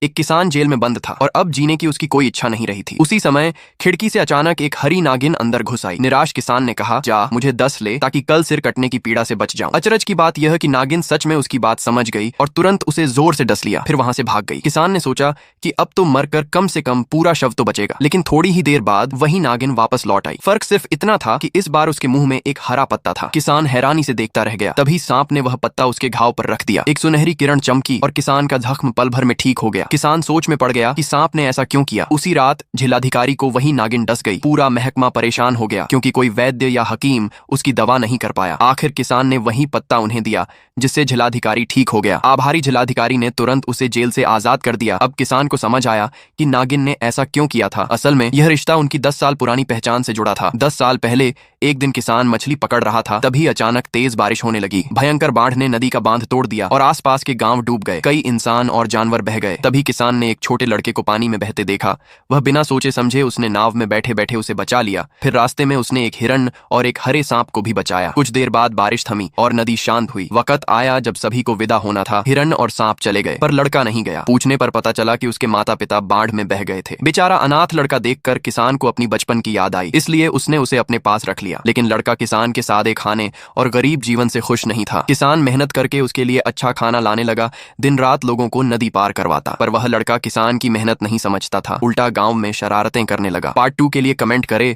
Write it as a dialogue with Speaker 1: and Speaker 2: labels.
Speaker 1: एक किसान जेल में बंद था और अब जीने की उसकी कोई इच्छा नहीं रही थी। उसी समय खिड़की से अचानक एक हरी नागिन अंदर घुस आई। निराश किसान ने कहा, जा मुझे 10 ले ताकि कल सिर कटने की पीड़ा से बच जाऊं। अचरज की बात यह कि नागिन सच में उसकी बात समझ गई और तुरंत उसे जोर से डस लिया, फिर वहां से भाग गई। किसान ने सोचा कि अब तो मरकर कम से कम पूरा शव तो बचेगा, लेकिन थोड़ी ही देर बाद वही नागिन वापस लौट आई। फर्क सिर्फ इतना था कि इस बार उसके मुंह में एक हरा पत्ता था। किसान हैरानी से देखता रह गया। तभी सांप ने वह पत्ता उसके घाव पर रख दिया। एक सुनहरी किरण चमकी और किसान का जख्म पल भर में ठीक हो गया। किसान सोच में पड़ गया कि सांप ने ऐसा क्यों किया। उसी रात जिलाधिकारी को वही नागिन डस गई। पूरा महकमा परेशान हो गया क्योंकि कोई वैद्य या हकीम उसकी दवा नहीं कर पाया। आखिर किसान ने वही पत्ता उन्हें दिया जिससे जिलाधिकारी ठीक हो गया। आभारी जिलाधिकारी ने तुरंत उसे जेल से आजाद कर दिया। अब किसान को समझ आया कि नागिन ने ऐसा क्यों किया था। असल में यह रिश्ता उनकी 10 साल पुरानी पहचान से जुड़ा था। 10 साल पहले एक दिन किसान मछली पकड़ रहा था, तभी अचानक तेज बारिश होने लगी। भयंकर बाढ़ ने नदी का बांध तोड़ दिया और आसपास के गांव डूब गए। कई इंसान और जानवर बह गए। तभी किसान ने एक छोटे लड़के को पानी में बहते देखा। वह बिना सोचे समझे उसने नाव में बैठे बैठे उसे बचा लिया। फिर रास्ते में उसने एक हिरण और एक हरे सांप को भी बचाया। कुछ देर बाद बारिश थमी और नदी शांत हुई। वक्त आया जब सभी को विदा होना था। हिरण और सांप चले गए पर लड़का नहीं गया। पूछने पर पता चला कि उसके माता पिता बाढ़ में बह गए थे। बेचारा अनाथ लड़का देखकर किसान को अपनी बचपन की याद आई, इसलिए उसने उसे अपने पास रख लिया। लेकिन लड़का किसान के सादे खाने और गरीब जीवन से खुश नहीं था। किसान मेहनत करके उसके लिए अच्छा खाना लाने लगा, दिन रात लोगों को नदी पार करवाता। पर वह लड़का किसान की मेहनत नहीं समझता था, उल्टा गांव में शरारतें करने लगा। पार्ट 2 के लिए कमेंट करे।